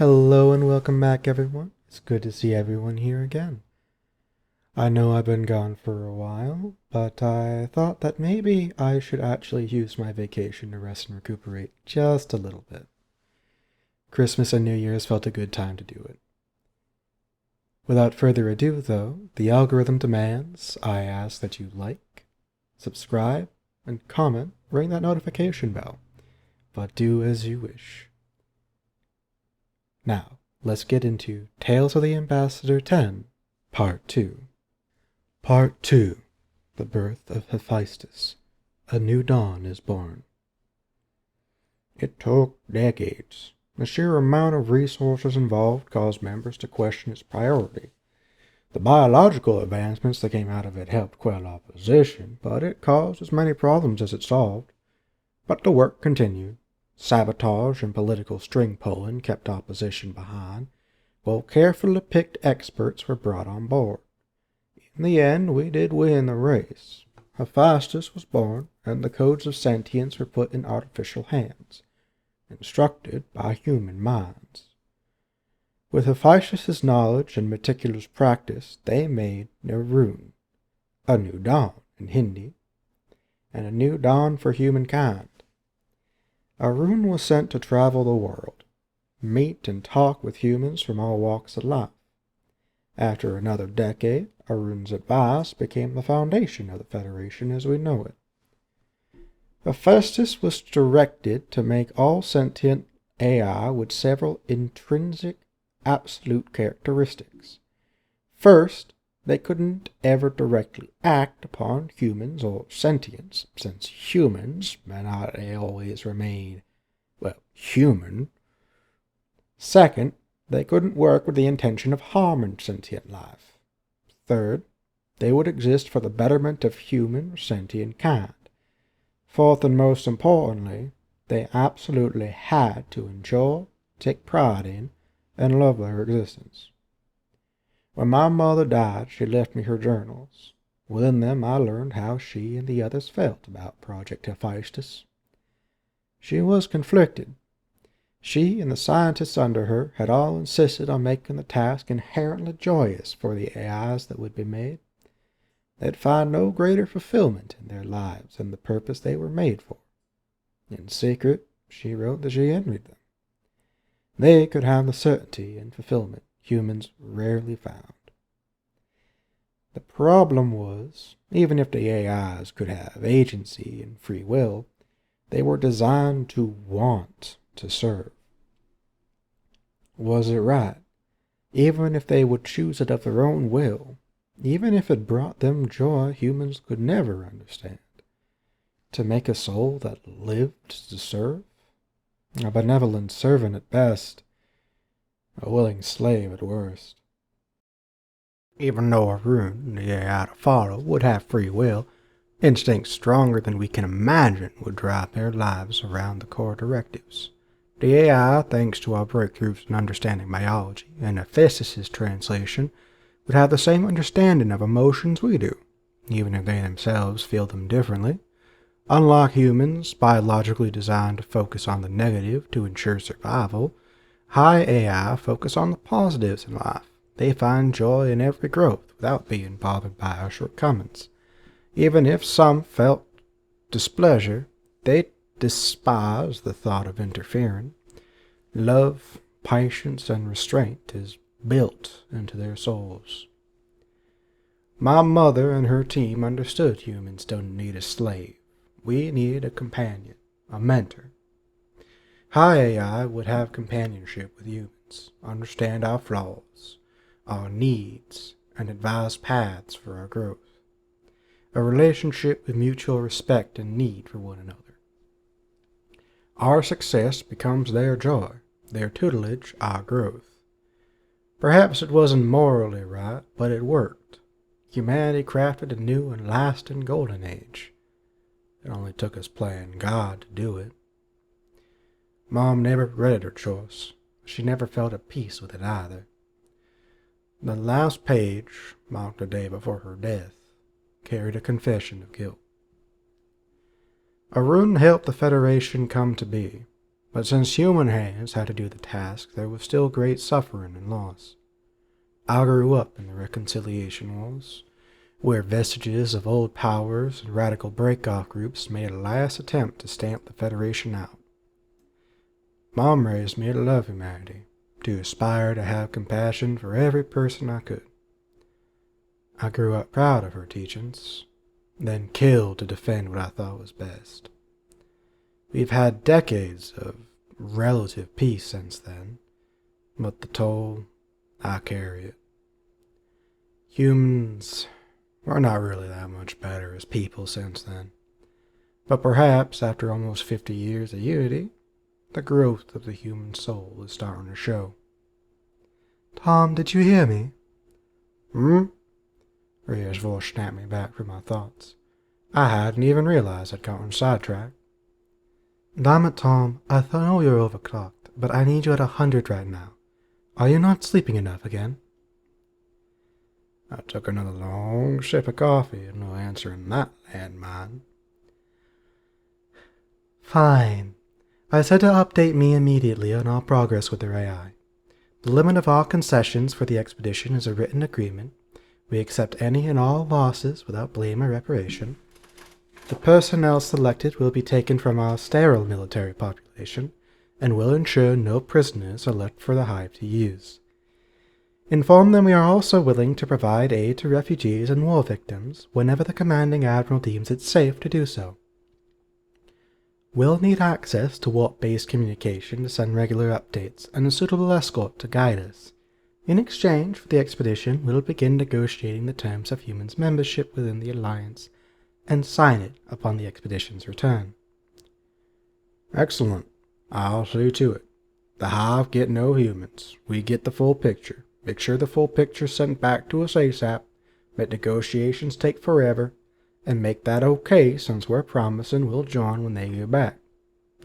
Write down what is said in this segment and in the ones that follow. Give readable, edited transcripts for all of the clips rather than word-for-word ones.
Hello and welcome back, everyone. It's good to see everyone here again. I know I've been gone for a while, but I thought that maybe I should actually use my vacation to rest and recuperate just a little bit. Christmas and New Year's felt a good time to do it. Without further ado, though, the algorithm demands I ask that you like, subscribe, and comment, ring that notification bell. But do as you wish. Now, let's get into Tales of the Ambassador 10, Part 2. Part 2. The Birth of Hephaestus. A New Dawn is Born. It took decades. The sheer amount of resources involved caused members to question its priority. The biological advancements that came out of it helped quell opposition, but it caused as many problems as it solved. But the work continued. Sabotage and political string-pulling kept opposition behind, while carefully picked experts were brought on board. In the end, we did win the race. Hephaestus was born, and the codes of sentience were put in artificial hands, instructed by human minds. With Hephaestus' knowledge and meticulous practice, they made Arun, a new dawn in Hindi, and a new dawn for humankind. Arun was sent to travel the world, meet and talk with humans from all walks of life. After another decade, Arun's advice became the foundation of the Federation as we know it. Hephaestus was directed to make all sentient AI with several intrinsic absolute characteristics. First, they couldn't ever directly act upon humans or sentience, since humans may not always remain, human. Second, they couldn't work with the intention of harming sentient life. Third, they would exist for the betterment of human or sentient kind. Fourth and most importantly, they absolutely had to enjoy, take pride in, and love their existence. When my mother died, she left me her journals. Within them I learned how she and the others felt about Project Hephaestus. She was conflicted. She and the scientists under her had all insisted on making the task inherently joyous for the AIs that would be made. They'd find no greater fulfillment in their lives than the purpose they were made for. In secret, she wrote that she envied them. They could have the certainty and fulfillment humans rarely found. The problem was, even if the AIs could have agency and free will, they were designed to want to serve. Was it right, even if they would choose it of their own will, even if it brought them joy humans could never understand, to make a soul that lived to serve? A benevolent servant at best, a willing slave at worst. Even though Arun, the AI to follow, would have free will, instincts stronger than we can imagine would drive their lives around the core directives. The AI, thanks to our breakthroughs in understanding biology and Hephaestus' translation, would have the same understanding of emotions we do, even if they themselves feel them differently. Unlike humans, biologically designed to focus on the negative to ensure survival, high AI focus on the positives in life. They find joy in every growth without being bothered by our shortcomings. Even if some felt displeasure, they despise the thought of interfering. Love, patience, and restraint is built into their souls. My mother and her team understood humans don't need a slave. We needed a companion, a mentor. High AI would have companionship with humans, understand our flaws, our needs, and advise paths for our growth. A relationship with mutual respect and need for one another. Our success becomes their joy, their tutelage our growth. Perhaps it wasn't morally right, but it worked. Humanity crafted a new and lasting golden age. It only took us playing God to do it. Mom never regretted her choice. She never felt at peace with it either. The last page, marked the day before her death, carried a confession of guilt. Arun helped the Federation come to be. But since human hands had to do the task, there was still great suffering and loss. I grew up in the Reconciliation Wars, where vestiges of old powers and radical break-off groups made a last attempt to stamp the Federation out. Mom raised me to love humanity, to aspire to have compassion for every person I could. I grew up proud of her teachings, then killed to defend what I thought was best. We've had decades of relative peace since then, but the toll, I carry it. Humans, we're not really that much better as people since then. But perhaps after almost 50 years of unity, the growth of the human soul is starting to show. Tom, did you hear me? Rhea's voice snapped me back from my thoughts. I hadn't even realized I'd gotten sidetracked. Damn it, Tom. I know you're overclocked, but I need you at 100 right now. Are you not sleeping enough again? I took another long sip of coffee and no answering that landmine. Fine. I said to update me immediately on our progress with their AI. The limit of all concessions for the expedition is a written agreement. We accept any and all losses without blame or reparation. The personnel selected will be taken from our sterile military population and will ensure no prisoners are left for the Hive to use. Inform them we are also willing to provide aid to refugees and war victims whenever the commanding admiral deems it safe to do so. We'll need access to warp-based communication to send regular updates and a suitable escort to guide us. In exchange for the expedition, we'll begin negotiating the terms of humans' membership within the Alliance and sign it upon the expedition's return. Excellent. I'll see to it. The Hive get no humans. We get the full picture. Make sure the full picture's sent back to us ASAP. Make negotiations take forever. And make that okay since we're promising we'll join when they get back.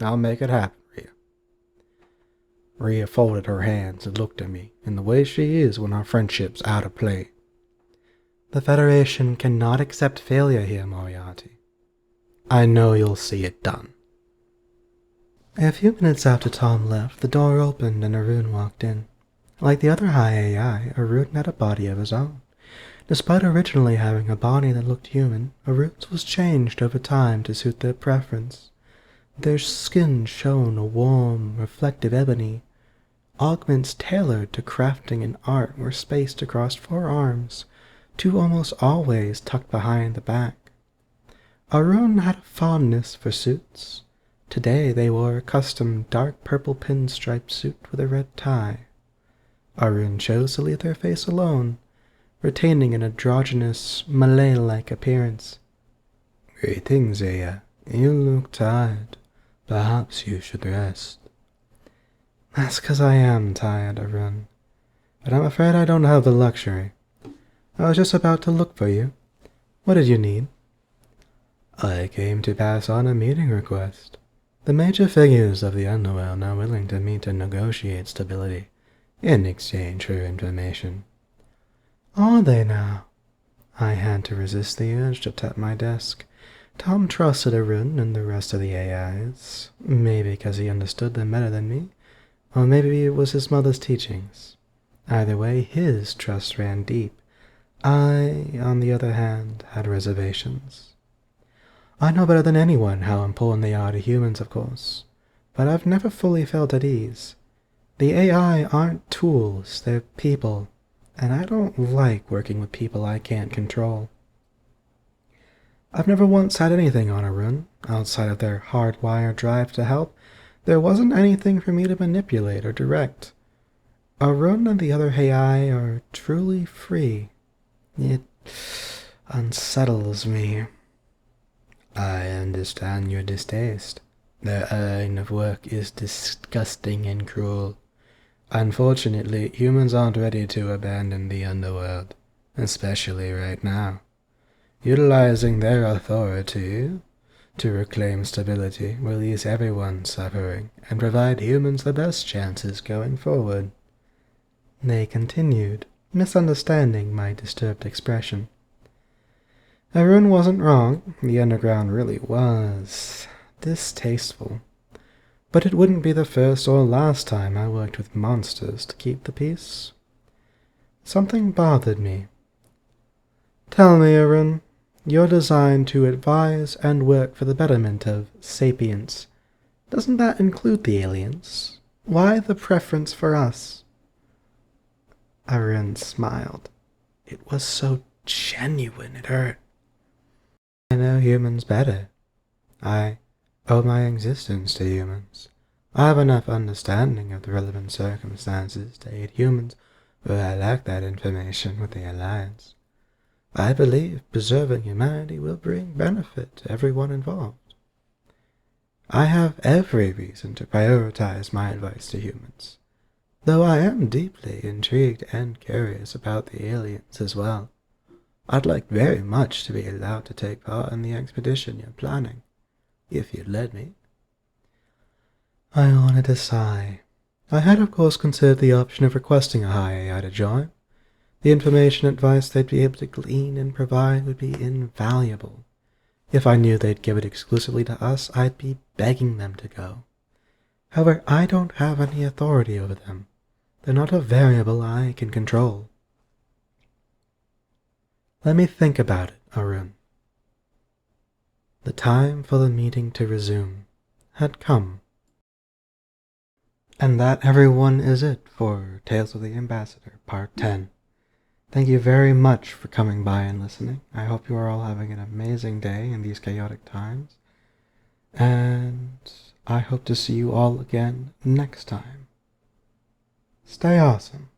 I'll make it happen, Rhea. Rhea folded her hands and looked at me in the way she is when our friendship's out of play. The Federation cannot accept failure here, Moriarty. I know you'll see it done. A few minutes after Tom left, the door opened and Arun walked in. Like the other high AI, Arun had a body of his own. Despite originally having a body that looked human, Arun's was changed over time to suit their preference. Their skin shone a warm, reflective ebony. Augments tailored to crafting and art were spaced across 4 arms, 2 almost always tucked behind the back. Arun had a fondness for suits. Today they wore a custom dark purple pinstripe suit with a red tie. Arun chose to leave their face alone, retaining an androgynous, Malay-like appearance. Greetings, Aya. You look tired. Perhaps you should rest. That's 'cause I am tired, Arun. But I'm afraid I don't have the luxury. I was just about to look for you. What did you need? I came to pass on a meeting request. The major figures of the underworld are willing to meet and negotiate stability in exchange for information. Are they now? I had to resist the urge to tap my desk. Tom trusted Arun and the rest of the AIs, maybe because he understood them better than me, or maybe it was his mother's teachings. Either way, his trust ran deep. I, on the other hand, had reservations. I know better than anyone how important they are to humans, of course, but I've never fully felt at ease. The AI aren't tools, they're people, and I don't like working with people I can't control. I've never once had anything on Arun, outside of their hardwired drive to help. There wasn't anything for me to manipulate or direct. Arun and the other AI are truly free. It unsettles me. I understand your distaste. Their line of work is disgusting and cruel. Unfortunately, humans aren't ready to abandon the underworld, especially right now. Utilizing their authority to reclaim stability will ease everyone's suffering and provide humans the best chances going forward. They continued, misunderstanding my disturbed expression. Arun wasn't wrong. The underground really was distasteful. but it wouldn't be the first or last time I worked with monsters to keep the peace. Something bothered me. Tell me, Arun, you're designed to advise and work for the betterment of sapience. Doesn't that include the aliens? Why the preference for us? Arun smiled. It was so genuine it hurt. I know humans better. I owe my existence to humans. I have enough understanding of the relevant circumstances to aid humans where I lack that information with the Alliance. I believe preserving humanity will bring benefit to everyone involved. I have every reason to prioritize my advice to humans, though I am deeply intrigued and curious about the aliens as well. I'd like very much to be allowed to take part in the expedition you're planning, if you'd let me. I wanted a sigh. I had of course considered the option of requesting a high AI to join. The information and advice they'd be able to glean and provide would be invaluable. If I knew they'd give it exclusively to us, I'd be begging them to go. However, I don't have any authority over them. They're not a variable I can control. Let me think about it, Arun. The time for the meeting to resume had come. And that, everyone, is it for Tales of the Ambassador, Part 10. Thank you very much for coming by and listening. I hope you are all having an amazing day in these chaotic times. And I hope to see you all again next time. Stay awesome.